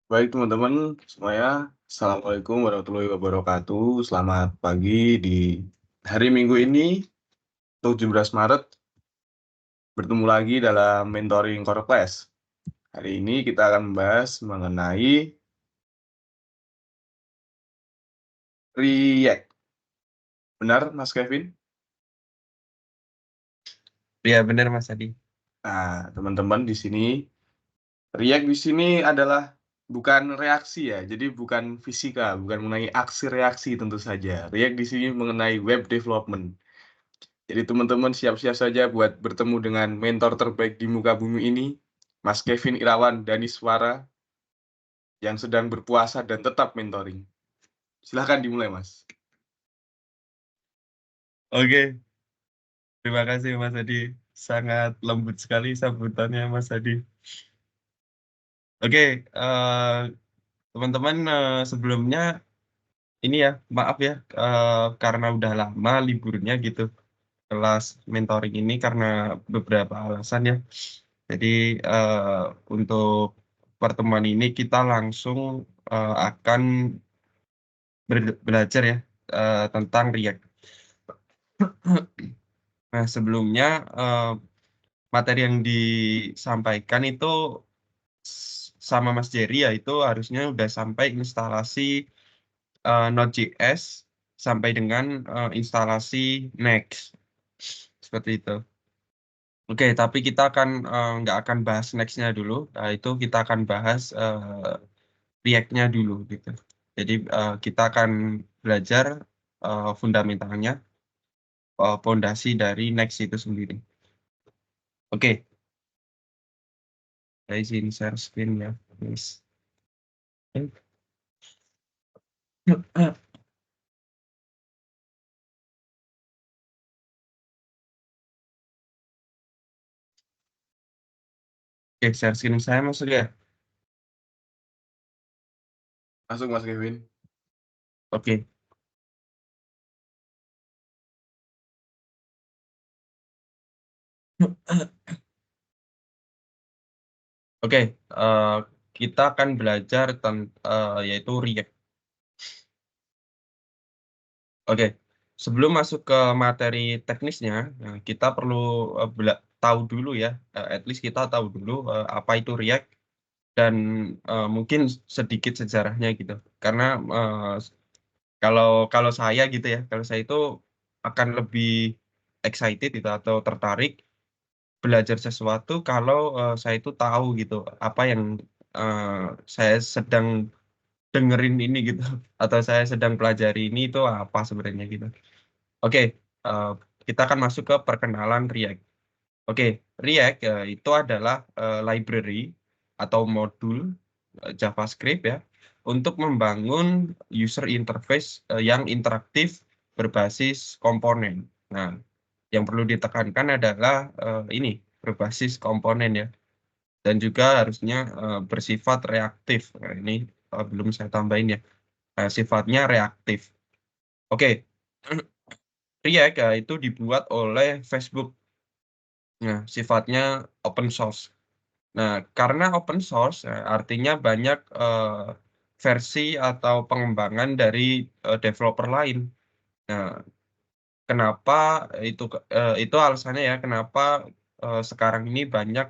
Baik teman-teman semuanya, Assalamualaikum warahmatullahi wabarakatuh. Selamat pagi di hari Minggu ini, 17 Maret, bertemu lagi dalam Mentoring Core Class. Hari ini kita akan membahas mengenai React. Benar, Mas Kevin? Iya benar Mas Adi. Nah, teman-teman di sini, React di sini adalah bukan reaksi ya, jadi bukan fisika, bukan mengenai aksi reaksi tentu saja. React di sini mengenai web development. Jadi teman-teman siap-siap saja buat bertemu dengan mentor terbaik di muka bumi ini, Mas Kevin Irawan Daniswara, yang sedang berpuasa dan tetap mentoring. Silahkan dimulai, Mas. Oke, terima kasih Mas Adi. Sangat lembut sekali sambutannya Mas Adi. Oke, teman-teman, sebelumnya ini ya maaf ya, karena udah lama liburnya gitu kelas mentoring ini karena beberapa alasan ya. Jadi eh, untuk pertemuan ini kita langsung akan belajar ya tentang React. Nah, sebelumnya materi yang disampaikan itu sama Mas Jerry ya itu harusnya udah sampai instalasi Node.js sampai dengan instalasi Next seperti itu. Oke, tapi kita akan nggak akan bahas Next-nya dulu. Itu kita akan bahas React-nya dulu gitu. Jadi kita akan belajar fundamentalnya, pondasi dari Next itu sendiri. Oke, saya izin share screen ya, guys. Oke, share screen saya masuk ya. Masuk, Mas Kevin. Oke. Oke, eh, kita akan belajar yaitu React. Oke, sebelum masuk ke materi teknisnya, nah, kita perlu tahu dulu ya, at least kita tahu dulu apa itu React dan mungkin sedikit sejarahnya gitu. Karena eh, kalau kalau saya gitu ya, kalau saya itu akan lebih excited gitu atau tertarik belajar sesuatu kalau saya itu tahu gitu apa yang eh, saya sedang dengerin ini gitu atau saya sedang pelajari ini itu apa sebenarnya gitu. Oke, eh, kita akan masuk ke perkenalan React. Oke, React itu adalah library atau modul JavaScript ya untuk membangun user interface yang interaktif berbasis komponen. Nah, yang perlu ditekankan adalah ini berbasis komponen ya dan juga harusnya bersifat reaktif. Nah, ini belum saya tambahin ya. Sifatnya reaktif. Oke, React itu dibuat oleh Facebook. Nah, sifatnya open source. Nah, karena open source, artinya banyak versi atau pengembangan dari developer lain. Nah, kenapa itu alasannya ya, kenapa sekarang ini banyak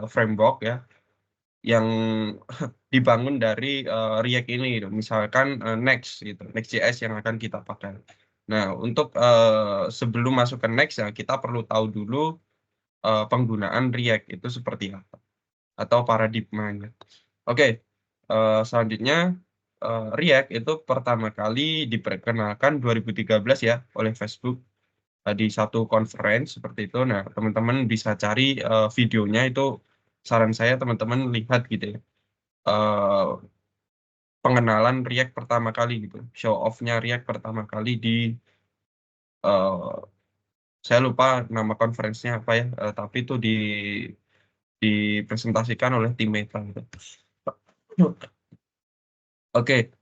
framework ya yang dibangun dari React ini, gitu. Misalkan Next gitu, Next.js yang akan kita pakai. Nah, untuk sebelum masuk ke Next ya, kita perlu tahu dulu penggunaan React itu seperti apa atau paradigmanya. Oke, selanjutnya React itu pertama kali diperkenalkan 2013 ya oleh Facebook di satu conference seperti itu. Nah, teman-teman bisa cari videonya itu saran saya teman-teman lihat gitu ya. Eh, Pengenalan React pertama kali gitu, show off-nya React pertama kali di eh, saya lupa nama konferensinya apa ya, tapi itu dipresentasikan oleh tim Meta gitu. Oke,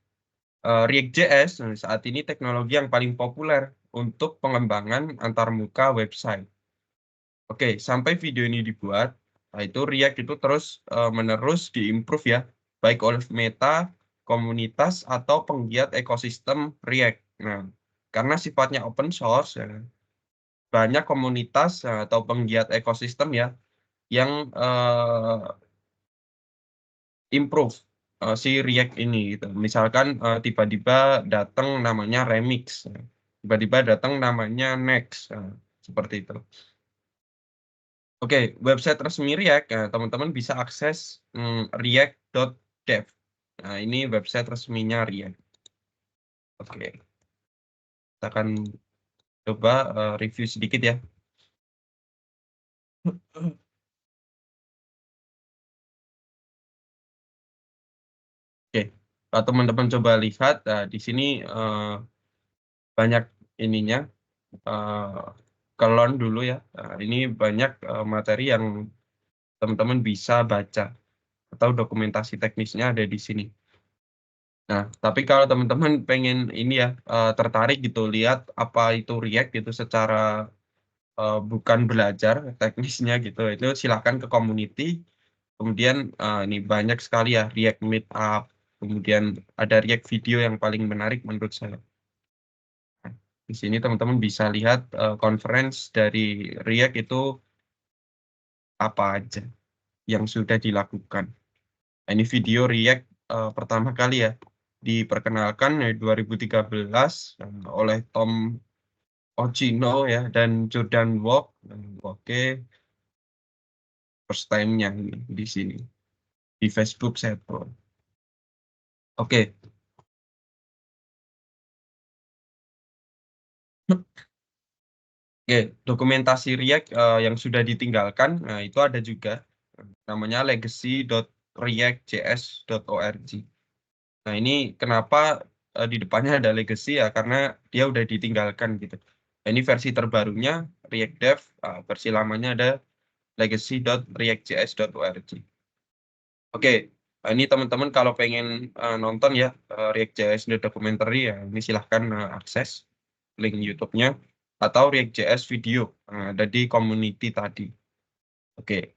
React.js saat ini teknologi yang paling populer untuk pengembangan antarmuka website. Oke, sampai video ini dibuat, nah itu React itu terus menerus diimprove ya. baik oleh Meta, komunitas, atau penggiat ekosistem React. Nah, karena sifatnya open source, ya, banyak komunitas atau penggiat ekosistem ya yang improve si React ini gitu. Misalkan tiba-tiba datang namanya Remix, tiba-tiba datang namanya Next, seperti itu. Oke, website resmi React, teman-teman bisa akses react.dev. Nah, ini website resminya React. Oke, kita akan coba review sedikit ya. Oke, kalau teman-teman coba lihat di sini banyak ininya, kelon dulu ya. Ini banyak materi yang teman-teman bisa baca atau dokumentasi teknisnya ada di sini. Nah, tapi kalau teman-teman pengen ini ya tertarik gitu lihat apa itu React gitu secara bukan belajar teknisnya gitu, itu silahkan ke community. Kemudian ini banyak sekali ya React Meetup, kemudian ada React video yang paling menarik menurut saya. Nah, di sini teman-teman bisa lihat conference dari React itu apa aja yang sudah dilakukan. Nah, ini video React pertama kali ya diperkenalkan dari 2013 oleh Tom Ochino ya dan Jordan Walk. Oke, first time-nya ini di sini di Facebook Settle. Oke, oke, dokumentasi React yang sudah ditinggalkan, nah itu ada juga namanya legacy.reactjs.org. Nah, ini kenapa di depannya ada legacy ya, karena dia udah ditinggalkan gitu. Nah, ini versi terbarunya React Dev, versi lamanya ada legacy.reactjs.org. Oke, ini teman-teman kalau pengen nonton ya React.js The Documentary ya, ini silahkan akses link YouTube-nya atau React.js video ada di community tadi. Oke,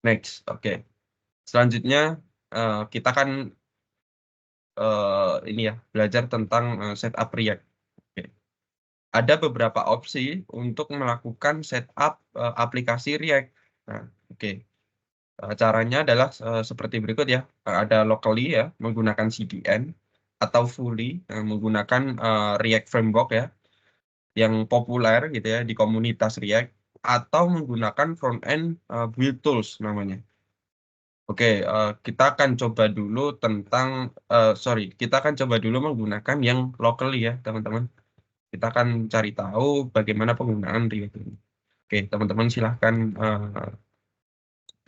next. Oke, selanjutnya kita kan ini ya belajar tentang setup React. Oke. Ada beberapa opsi untuk melakukan setup aplikasi React. Nah, oke. Caranya adalah seperti berikut ya. Ada locally ya, menggunakan CDN, atau fully menggunakan React Framework ya, yang populer gitu ya di komunitas React, atau menggunakan front-end build tools namanya. Oke, kita akan coba dulu tentang, kita akan coba dulu menggunakan yang locally ya, teman-teman. Kita akan cari tahu bagaimana penggunaan React ini. Oke, teman-teman silahkan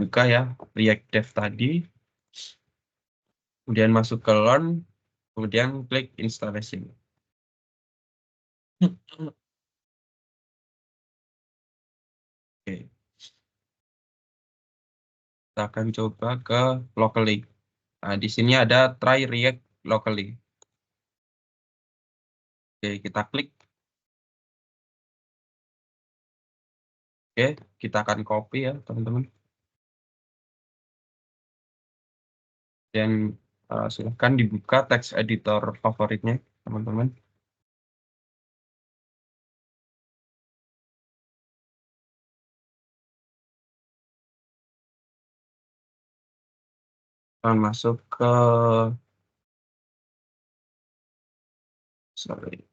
buka ya React Dev tadi, kemudian masuk ke Learn, kemudian klik Installation. Oke, kita akan coba ke locally. Nah, di sini ada try React locally. Oke, kita klik. Oke, kita akan copy ya, teman-teman. Dan silahkan dibuka text editor favoritnya, teman-teman. Akan masuk ke, sorry.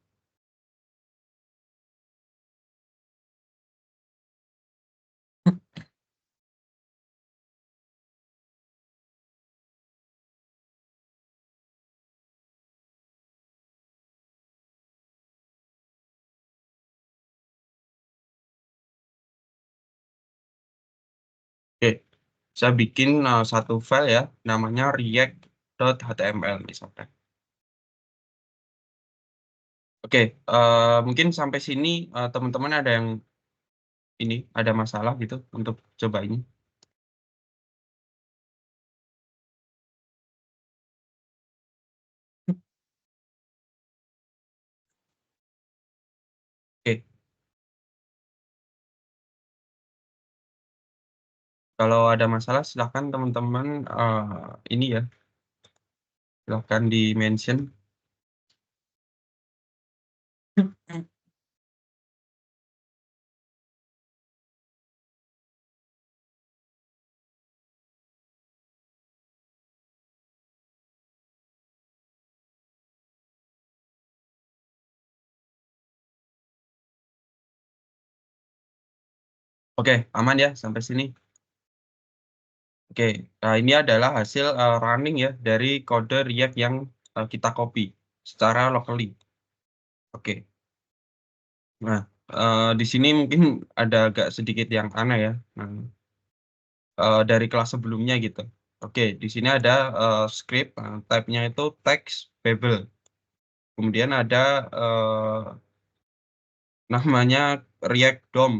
Oke, saya bikin satu file ya, namanya react.html misalkan. Oke, mungkin sampai sini teman-teman ada yang ini ada masalah gitu untuk coba ini. Oke, Kalau ada masalah silahkan teman-teman ini ya, silahkan di-mention. Oke, aman ya sampai sini. Oke, nah ini adalah hasil running ya dari kode React yang kita copy secara locally. Oke, nah di sini mungkin ada agak sedikit yang aneh ya. Nah, dari kelas sebelumnya gitu. Oke, di sini ada script, type-nya itu text Babel. Kemudian ada namanya React DOM,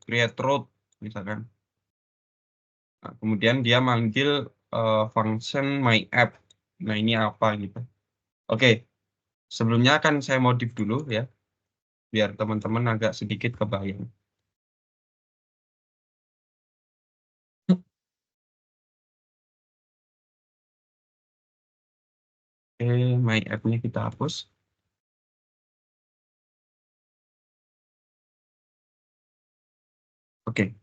create route misalkan. Nah, kemudian dia manggil function my app. Nah, ini apa gitu. Oke, sebelumnya akan saya modif dulu ya, biar teman-teman agak sedikit kebayang. Oke, my app-nya kita hapus. Oke.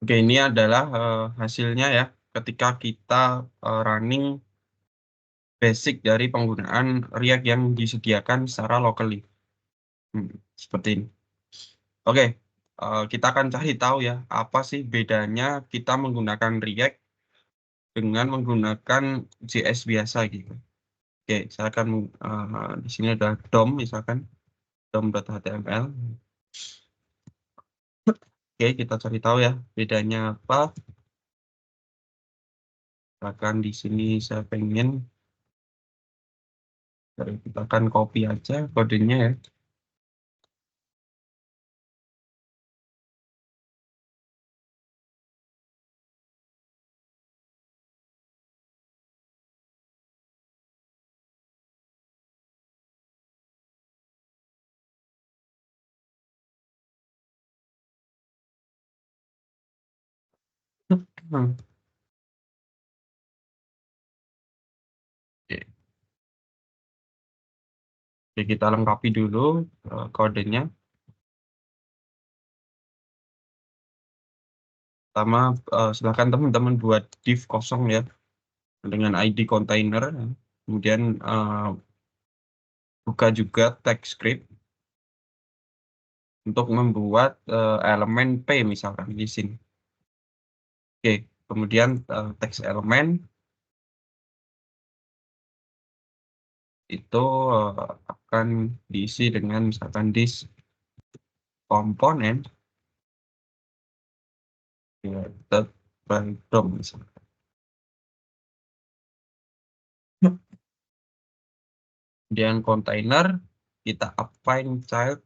Oke, ini adalah hasilnya ya, ketika kita running basic dari penggunaan React yang disediakan secara locally. Seperti ini. Oke, kita akan cari tahu ya, apa sih bedanya kita menggunakan React dengan menggunakan JS biasa gitu. Oke, saya akan di sini ada DOM misalkan, dom.html. Oke, kita cari tahu ya, bedanya apa. Misalkan di sini saya pengen, kita akan copy aja kodenya ya. Hmm. Oke, oke, kita lengkapi dulu kodenya. Pertama, silakan teman-teman buat div kosong ya, dengan ID container. Kemudian buka juga text script untuk membuat elemen P misalkan di sini. Oke, kemudian text elemen itu akan diisi dengan misalkan this komponen created by DOM misalkan. Kemudian container kita append child,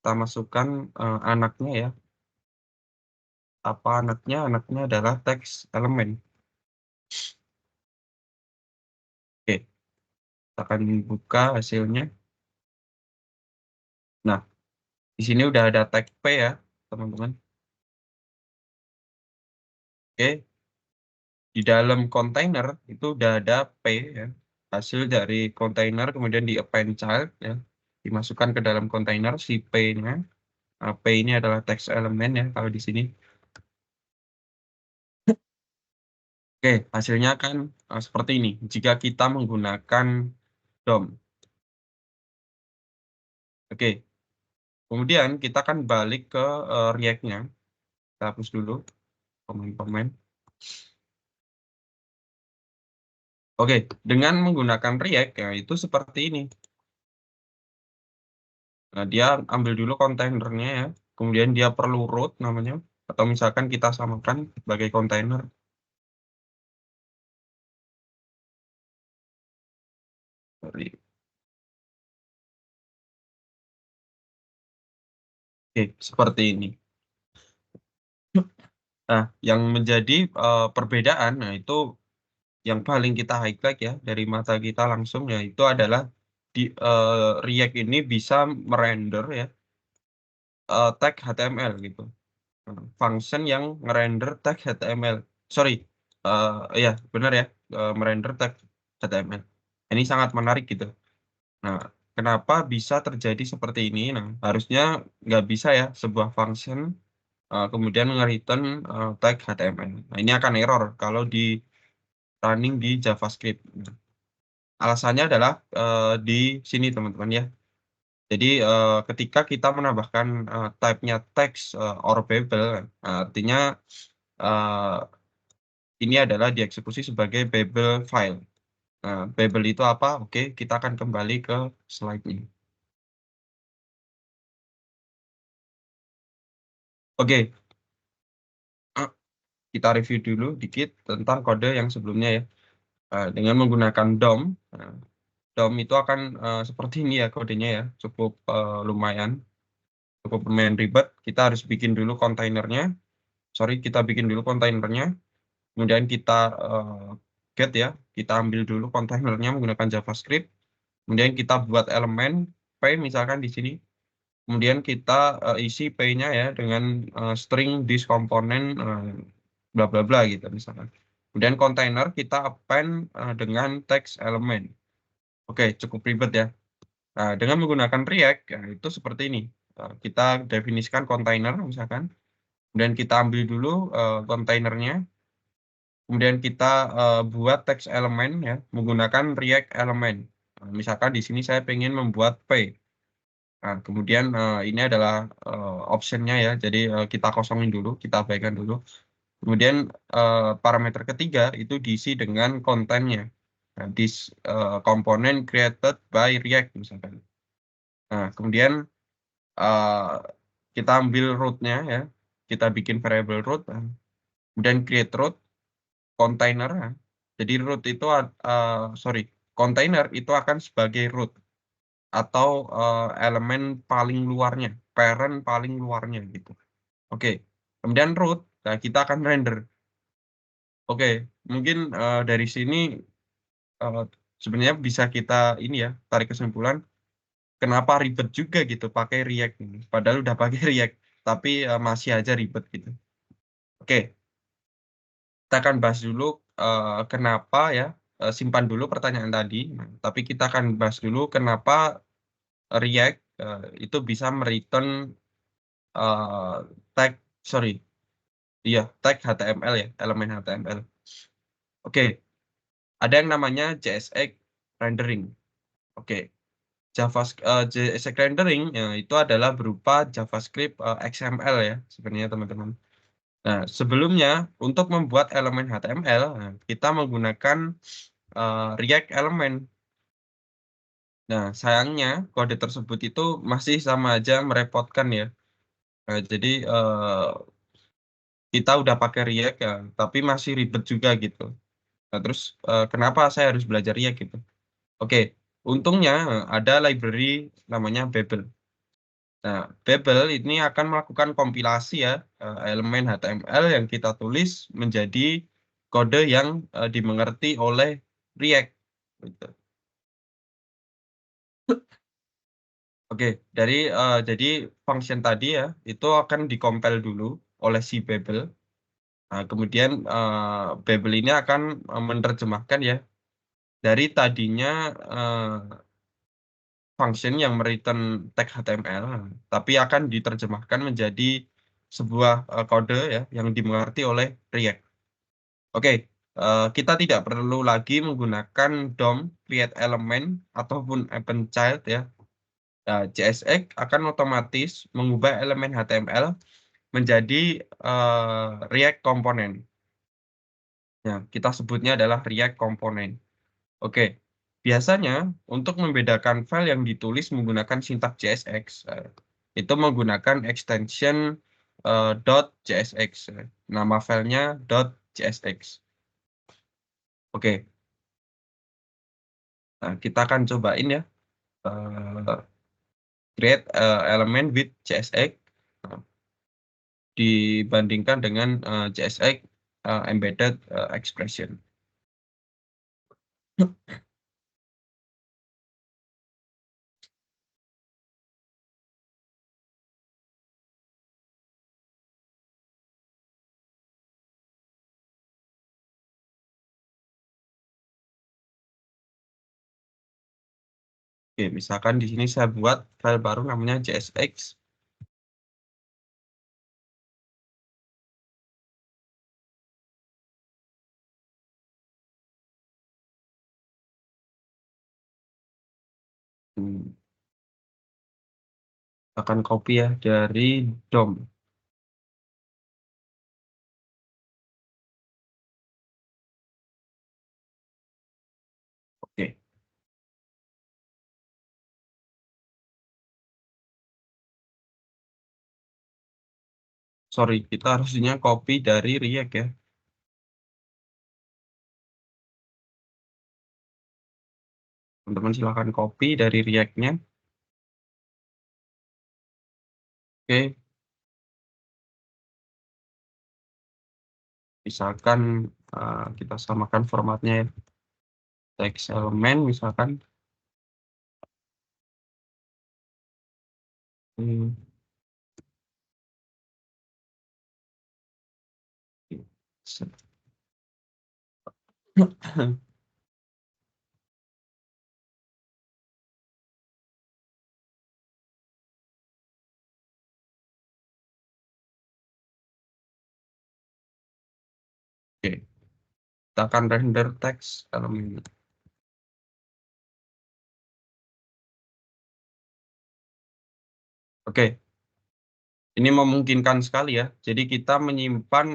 kita masukkan anaknya ya. Apa anaknya? Anaknya adalah text elemen. Oke, kita akan buka hasilnya. Nah, di sini udah ada tag P ya, teman-teman. Oke, di dalam kontainer itu udah ada P ya, hasil dari kontainer kemudian di append child ya, dimasukkan ke dalam kontainer si P-nya. P ini adalah text elemen ya kalau di sini. Oke, hasilnya kan seperti ini. Jika kita menggunakan DOM. Oke, kemudian kita akan balik ke React-nya. Kita hapus dulu komen-komen. Oke, dengan menggunakan React ya itu seperti ini. Nah, dia ambil dulu kontainernya ya. Kemudian dia perlu root namanya. Atau misalkan kita samakan sebagai kontainer. Oke, seperti ini. Nah, yang menjadi perbedaan, nah itu yang paling kita highlight ya dari mata kita langsung ya itu adalah di React ini bisa merender ya tag HTML gitu. Function yang ngerender tag HTML. Sorry, ya benar ya, merender tag HTML. Ini sangat menarik gitu. Nah, kenapa bisa terjadi seperti ini? Nah, harusnya nggak bisa ya sebuah function kemudian nge-return tag HTML. Nah, ini akan error kalau di running di JavaScript. Nah, alasannya adalah di sini teman-teman ya. Jadi ketika kita menambahkan type-nya text or Babel, artinya eh, ini adalah dieksekusi sebagai Babel file. Nah, Babel itu apa? Oke, kita akan kembali ke slide-nya. Oke, kita review dulu dikit tentang kode yang sebelumnya ya. Dengan menggunakan DOM, DOM itu akan seperti ini ya kodenya ya, cukup lumayan ribet. Kita harus bikin dulu kontainernya. Sorry, kita bikin dulu kontainernya. Kemudian kita get ya, kita ambil dulu kontainernya menggunakan JavaScript. Kemudian kita buat elemen P misalkan di sini. Kemudian kita isi P-nya ya dengan string this component bla bla bla gitu misalkan. Kemudian kontainer kita append dengan text element. Oke, cukup ribet ya. Nah, dengan menggunakan React ya, itu seperti ini. Kita definisikan kontainer misalkan. Kemudian kita ambil dulu kontainernya. Kemudian kita buat text element ya menggunakan React element. Nah, misalkan di sini saya pengen membuat P. Nah, kemudian ini adalah optionnya ya. Jadi kita kosongin dulu, kita abaikan dulu. Kemudian parameter ketiga itu diisi dengan kontennya. Nah, this component created by React misalkan. Nah, kemudian eh, kita ambil root-nya ya. Kita bikin variable root. Kemudian create root container. Jadi root itu sorry, container itu akan sebagai root atau elemen paling luarnya, parent paling luarnya gitu. Oke, kemudian root, nah kita akan render. Oke, mungkin dari sini eh, sebenarnya bisa kita ini ya tarik kesimpulan kenapa ribet juga gitu pakai React ini. Padahal udah pakai React, tapi masih aja ribet gitu. Oke, kita akan bahas dulu kenapa ya. Simpan dulu pertanyaan tadi. Nah, tapi kita akan bahas dulu kenapa React itu bisa mereturn eh, tag, sorry, iya tag HTML ya, elemen HTML. Oke, ada yang namanya JSX rendering. Oke, JSX rendering ya, itu adalah berupa JavaScript XML ya, sebenarnya teman-teman. Nah, sebelumnya untuk membuat elemen HTML, nah, kita menggunakan React element. Nah, sayangnya kode tersebut itu masih sama aja merepotkan ya. Jadi kita udah pakai React ya, tapi masih ribet juga gitu. Nah, terus kenapa saya harus belajar React gitu? Oke, untungnya ada library namanya Babel. Nah, Babel ini akan melakukan kompilasi ya elemen HTML yang kita tulis menjadi kode yang dimengerti oleh React. Gitu. Oke, jadi function tadi ya itu akan dikompil dulu oleh si Babel. Nah, kemudian Babel ini akan menerjemahkan ya dari tadinya function yang mereturn tag HTML, tapi akan diterjemahkan menjadi sebuah kode ya yang dimengerti oleh React. Oke, kita tidak perlu lagi menggunakan DOM create element ataupun append child ya. Nah, JSX akan otomatis mengubah elemen HTML menjadi React komponen. Nah, kita sebutnya adalah React komponen. Oke, biasanya untuk membedakan file yang ditulis menggunakan sintak JSX, itu menggunakan extension .jsx. Nama filenya .jsx. Oke, nah kita akan cobain ya, create element with JSX. Nah, dibandingkan dengan JSX Embedded Expression. Oke, misalkan di sini saya buat file baru namanya JSX. Akan copy ya dari DOM. Oke. Sorry, kita harusnya copy dari React ya. Teman-teman silahkan copy dari React-nya. Oke. Misalkan kita samakan formatnya ya. Text element misalkan. Oke. Kita akan render text element. Oke. Ini memungkinkan sekali ya. Jadi kita menyimpan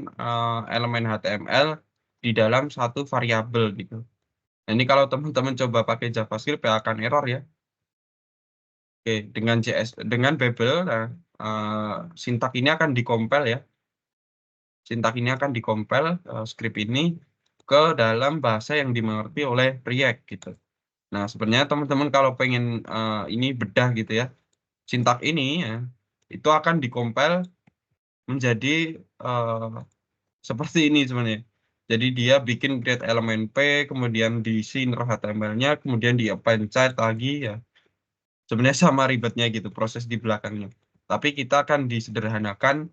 elemen HTML di dalam satu variabel gitu. Nah, ini kalau teman-teman coba pakai JavaScript ya akan error ya. Oke, dengan Babel, nah, sintak ini akan dikompil ya. Sintak ini akan dikompil script ini ke dalam bahasa yang dimengerti oleh React gitu. Nah, sebenarnya teman-teman kalau pengen ini bedah gitu ya, sintak ini ya, itu akan dikompil menjadi seperti ini sebenarnya. Jadi dia bikin create elemen P, kemudian diisi inner HTML-nya, kemudian di append child lagi ya. Sebenarnya sama ribetnya gitu proses di belakangnya. Tapi kita akan disederhanakan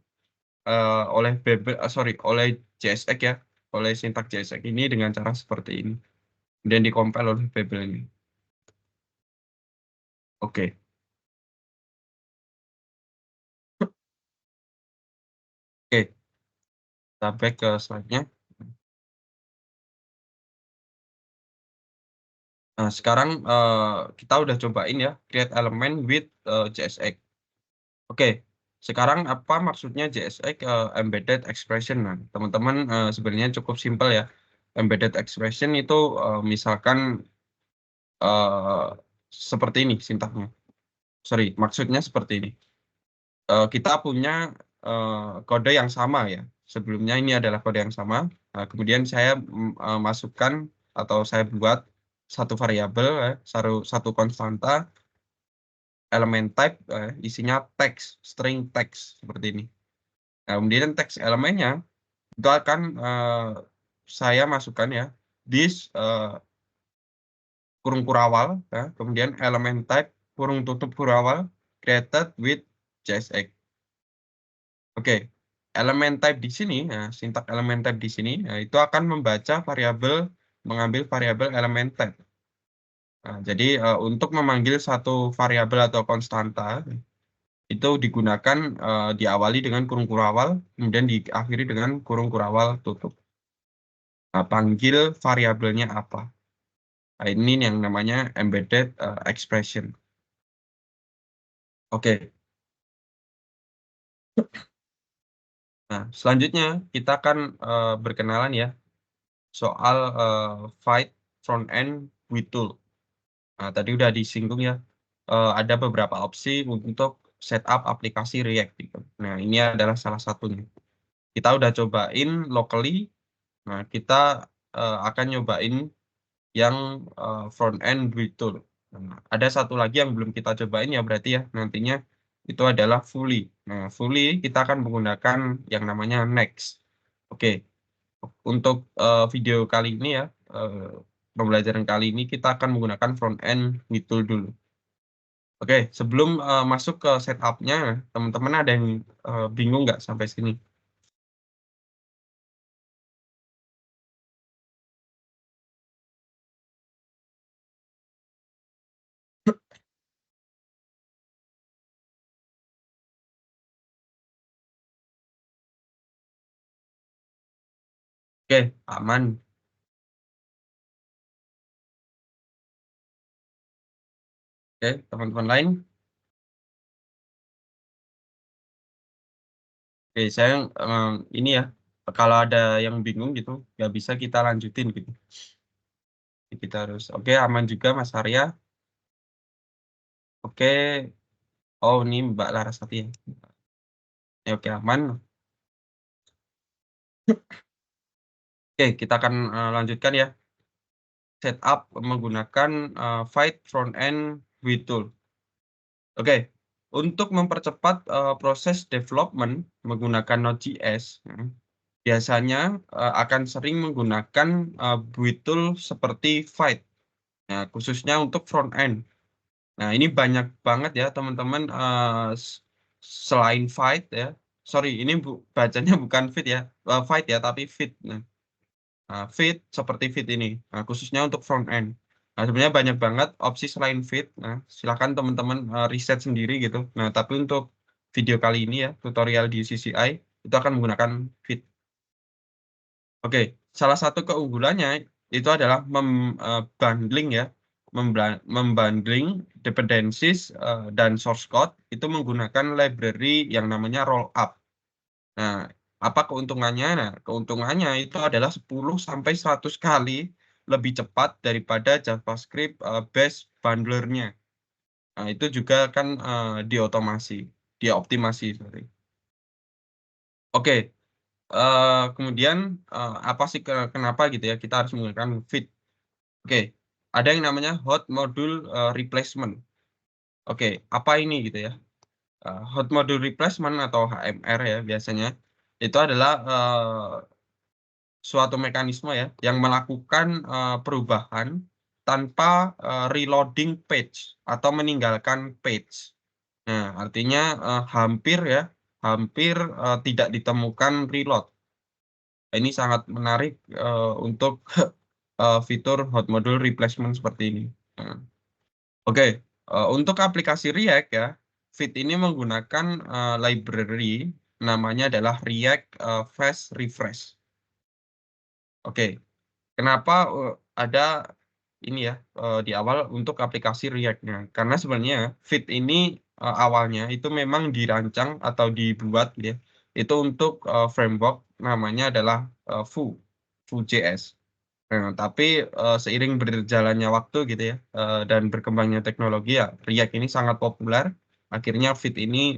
oleh JSX ya, oleh sintak JSX ini dengan cara seperti ini. Dan dikompil oleh Babel ini. Oke. Oke. Kita back ke slide-nya. Nah, sekarang kita udah cobain ya create element with JSX. Oke. Sekarang apa maksudnya JSX embedded expression? Nah, teman-teman sebenarnya cukup simpel ya. Embedded expression itu misalkan seperti ini sintaknya. Sorry, maksudnya seperti ini. Kita punya kode yang sama ya. Sebelumnya ini adalah kode yang sama. Kemudian saya masukkan atau saya buat satu variabel, satu konstanta, elemen type, isinya teks, string teks seperti ini. Nah, kemudian teks elemennya itu akan saya masukkan ya this kurung kurawal, ya. Kemudian elemen type kurung tutup kurawal created with JSX. Oke, elemen type di sini, ya, sintak elemen type di sini, ya, itu akan membaca variabel, mengambil variabel elemen type. Nah, jadi untuk memanggil satu variabel atau konstanta itu digunakan diawali dengan kurung kurawal, kemudian diakhiri dengan kurung kurawal tutup. Nah, panggil variabelnya apa? Nah, ini yang namanya embedded expression. Oke. Nah, selanjutnya kita akan berkenalan ya soal fight front end with tool. Nah, tadi udah disinggung ya, ada beberapa opsi untuk setup aplikasi React gitu. Nah, ini adalah salah satunya. Kita udah cobain locally. Nah, kita akan nyobain yang front end with tool. Nah, ada satu lagi yang belum kita cobain ya berarti ya nantinya itu adalah fully. Nah, fully kita akan menggunakan yang namanya next. Oke, untuk video kali ini ya, pembelajaran kali ini kita akan menggunakan front end with tool dulu. Oke, sebelum masuk ke setupnya, teman-teman ada yang bingung nggak sampai sini? Oke, aman. Oke, teman-teman lain. Oke, saya ini ya, kalau ada yang bingung gitu, nggak bisa kita lanjutin gitu. Kita harus, oke, aman juga Mas Arya. Oke, oh ini Mbak Larasati ya. Ya, oke, aman. Oke, kita akan lanjutkan ya. Setup menggunakan Fight Front End with Tool. Oke, untuk mempercepat proses development menggunakan Node.js, biasanya akan sering menggunakan build tool seperti Fight, nah, khususnya untuk front end. Nah, ini banyak banget ya teman-teman, selain Fight ya. Sorry, ini bacanya bukan Fit ya, Fight ya, tapi Fit. Nah, Fit seperti Fit ini, nah, khususnya untuk front end. Nah, sebenarnya banyak banget opsi selain Fit. Nah, silakan teman-teman riset sendiri gitu. Nah, tapi untuk video kali ini ya, tutorial di CCI, itu akan menggunakan Fit. Oke, salah satu keunggulannya itu adalah membundling ya, membundling dependencies dan source code itu menggunakan library yang namanya rollup. Nah, apa keuntungannya? Nah, keuntungannya itu adalah 10 sampai 100 kali lebih cepat daripada JavaScript based bundlernya. Nah, itu juga kan diotomasi, dioptimasi, sorry. Oke, kemudian apa sih kenapa gitu ya kita harus menggunakan Fit? Oke, ada yang namanya hot module replacement. Oke, apa ini gitu ya? Hot module replacement atau HMR ya biasanya itu adalah suatu mekanisme ya yang melakukan perubahan tanpa reloading page atau meninggalkan page. Nah, artinya hampir ya, hampir tidak ditemukan reload. Ini sangat menarik untuk fitur hot module replacement seperti ini. Nah, oke, untuk aplikasi React ya, Fit ini menggunakan library namanya adalah React Fast Refresh. Oke, kenapa ada ini ya di awal untuk aplikasi React-nya? Karena sebenarnya Fit ini awalnya itu memang dirancang atau dibuat gitu ya, itu untuk framework namanya adalah Vue.js. Nah, tapi seiring berjalannya waktu gitu ya dan berkembangnya teknologi ya React ini sangat populer. Akhirnya Fit ini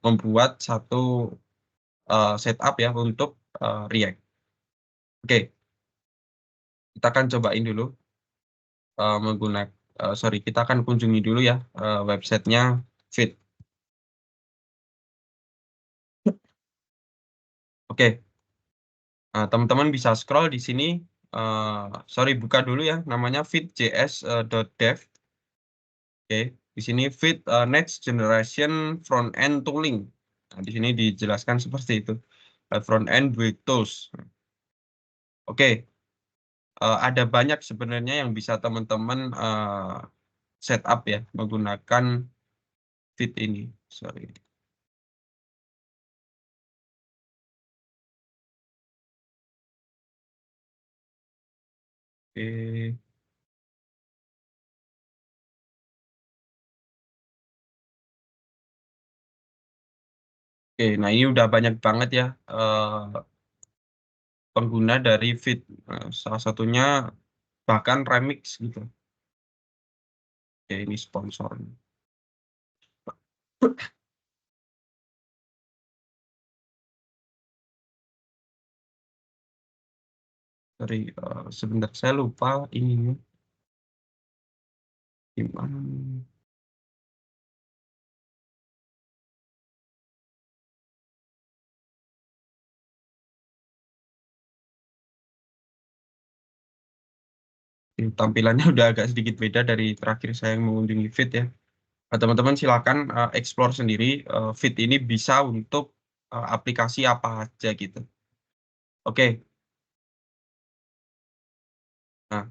membuat satu setup ya untuk React. Oke, kita akan cobain dulu menggunakan sorry kita akan kunjungi dulu ya websitenya Fit. Oke, teman-teman bisa scroll di sini. Sorry buka dulu ya namanya fit.js.dev. Oke, di sini Fit Next Generation Front End Tooling. Nah, di sini dijelaskan seperti itu. Front End with Tools. Oke, ada banyak sebenarnya yang bisa teman-teman setup ya menggunakan Fit ini. Sorry. Oke. Oke, nah ini udah banyak banget ya pengguna dari Fit. Salah satunya bahkan Remix gitu. Oke, ini sponsor. Sorry, sebentar saya lupa ini gimana. tampilannya udah agak sedikit beda dari terakhir saya mengunjungi Fit ya. Teman-teman silakan explore sendiri. Fit ini bisa untuk aplikasi apa aja gitu. Oke, nah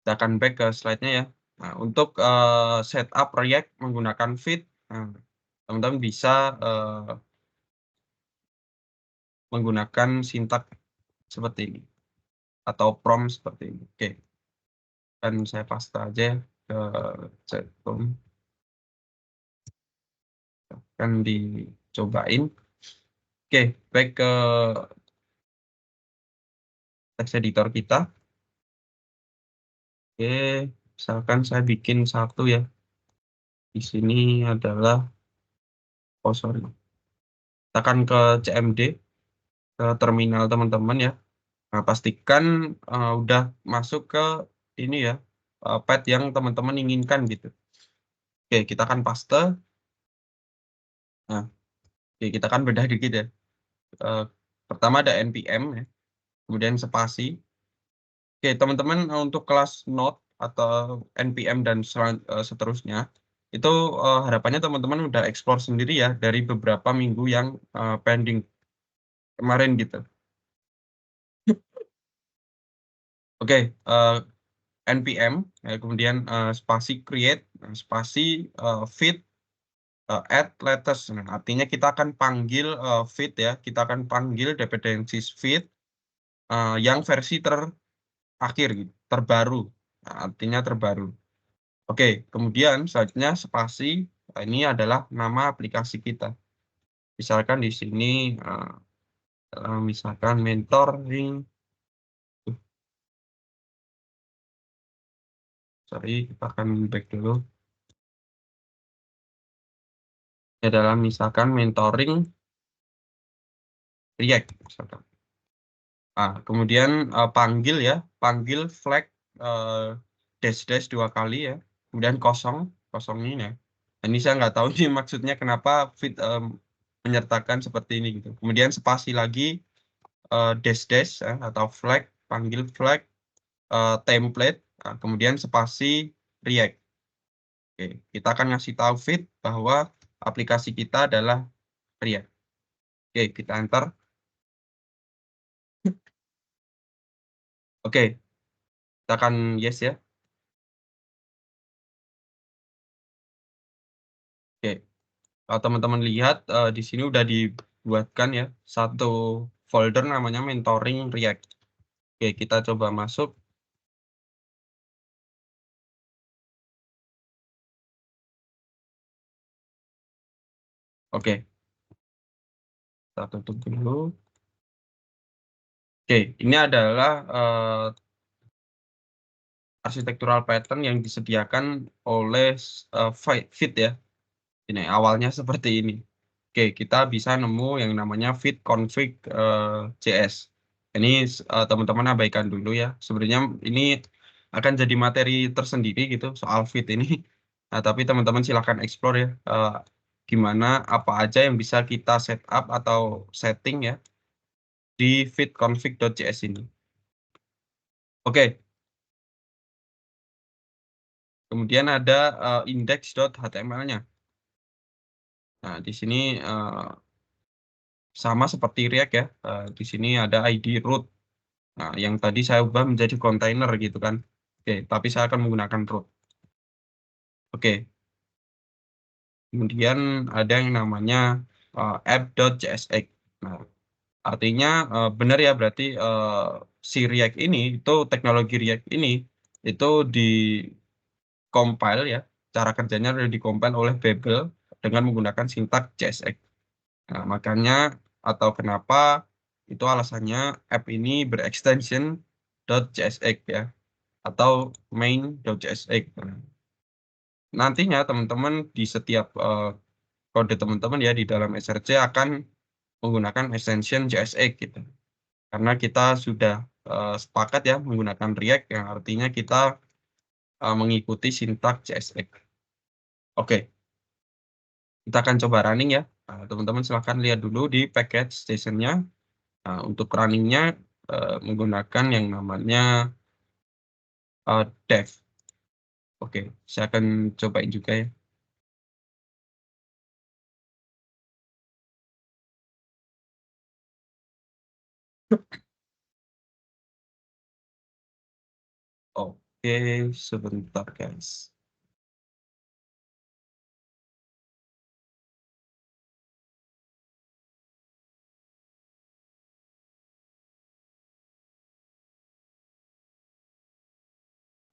kita akan back ke slide-nya ya. Nah, untuk setup React menggunakan Fit, nah, teman-teman bisa menggunakan sintak seperti ini atau prompt seperti ini. Oke, dan saya paste aja ya ke chat room. Akan dicobain. Oke, back ke text editor kita. Oke, misalkan saya bikin satu ya. Di sini adalah, oh sorry, kita akan ke CMD, ke terminal teman-teman ya. Nah, pastikan udah masuk ke ini ya, path yang teman-teman inginkan gitu. Oke, kita akan paste. Nah, oke, kita akan bedah dikit ya. Pertama ada npm ya, kemudian spasi. Oke, teman-teman untuk kelas Node atau npm dan seterusnya, itu harapannya teman-teman udah explore sendiri ya dari beberapa minggu yang pending kemarin gitu. Oke, npm, ya, kemudian spasi create, spasi feed, add latest. Nah, artinya kita akan panggil feed ya, kita akan panggil dependencies feed yang versi terakhir gitu, terbaru. Nah, artinya terbaru. Oke, kemudian selanjutnya spasi, ini adalah nama aplikasi kita. Misalkan di sini, misalkan mentoring, sorry, kita akan back dulu. Ini adalah misalkan mentoring React, misalkan. Kemudian panggil ya, panggil flag dash 2 kali ya, kemudian kosong ini ya. Ini saya nggak tahu ini maksudnya kenapa fit menyertakan seperti ini gitu. Kemudian spasi lagi dash ya, atau flag, panggil flag template, kemudian spasi React. Oke, kita akan ngasih tahu fit bahwa aplikasi kita adalah React. Oke, kita enter. Oke, kita akan yes ya. Oke, kalau teman-teman lihat di sini udah dibuatkan ya satu folder namanya mentoring React. Oke, kita coba masuk. Oke, kita tutup dulu. Oke, ini adalah architectural pattern yang disediakan oleh Fit ya. Ini awalnya seperti ini. Oke, kita bisa nemu yang namanya fit config JS. Ini teman-teman abaikan dulu ya. Sebenarnya ini akan jadi materi tersendiri gitu soal fit ini. Nah, tapi teman-teman silahkan explore ya. Gimana apa aja yang bisa kita setup atau setting ya di fit config.js ini. Oke. Kemudian ada index.html-nya. Nah, di sini sama seperti React ya. Di sini ada ID root. Nah, yang tadi saya ubah menjadi kontainer gitu kan. Oke, tapi saya akan menggunakan root. Oke. Kemudian ada yang namanya app.jsx. Nah, artinya benar ya berarti si React ini itu teknologi React ini itu di compile ya. Cara kerjanya sudah di compile oleh Babel dengan menggunakan sintak JSX. Nah, makanya atau kenapa itu alasannya app ini berekstension .jsx ya atau main.jsx. Nah, nantinya teman-teman di setiap kode teman-teman ya di dalam SRC akan menggunakan extension JSX gitu. Karena kita sudah sepakat ya menggunakan React yang artinya kita mengikuti sintak JSX. Oke, kita akan coba running ya. Teman-teman silahkan lihat dulu di package station-nya. Untuk runningnya menggunakan yang namanya dev. Oke, saya akan cobain juga ya. Oke, sebentar guys.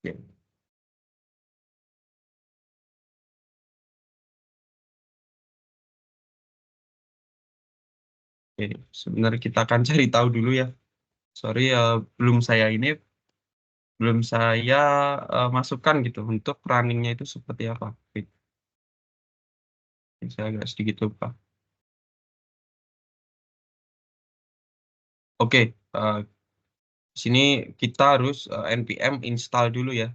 Oke. Oke, sebenarnya kita akan cari tahu dulu ya. Sorry, belum saya masukkan gitu untuk runningnya itu seperti apa. Oke, saya agak sedikit lupa. Oke, sini kita harus npm install dulu ya.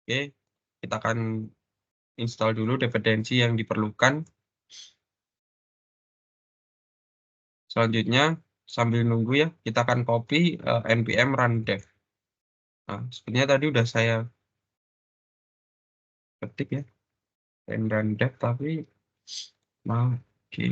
Oke, kita akan install dulu dependensi yang diperlukan. Selanjutnya, sambil nunggu ya, kita akan copy npm run dev. Nah, sebenarnya tadi udah saya ketik ya, run dev, tapi oke.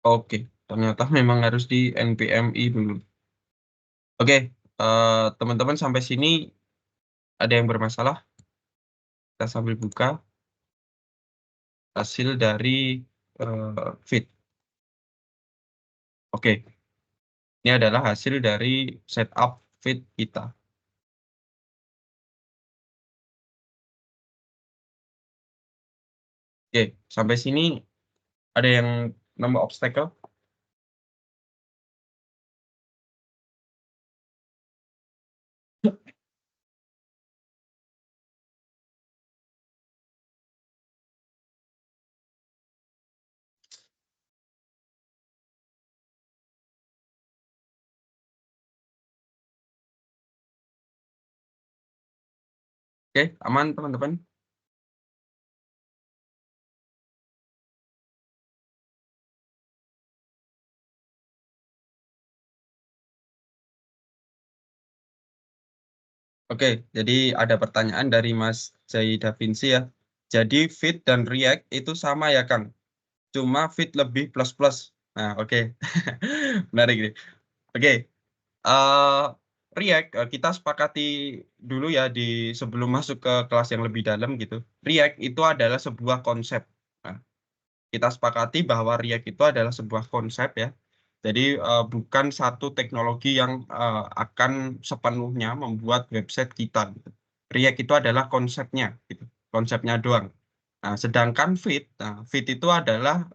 Oke, ternyata memang harus di npm-i dulu. Oke, teman-teman sampai sini ada yang bermasalah? Kita sambil buka hasil dari feed. Oke, ini adalah hasil dari setup feed kita. Oke, sampai sini ada yang nambah obstacle? Oke, aman teman-teman? Oke, jadi ada pertanyaan dari Mas Jai Da Vinci ya. Jadi Fit dan React itu sama ya, Kang? Cuma Fit lebih plus-plus. Nah, oke. Menarik nih. Oke, eh, React kita sepakati dulu ya di sebelum masuk ke kelas yang lebih dalam gitu. React itu adalah sebuah konsep. Nah, kita sepakati bahwa React itu adalah sebuah konsep ya. Jadi bukan satu teknologi yang akan sepenuhnya membuat website kita gitu. React itu adalah konsepnya gitu. Konsepnya doang. Nah, sedangkan Vite itu adalah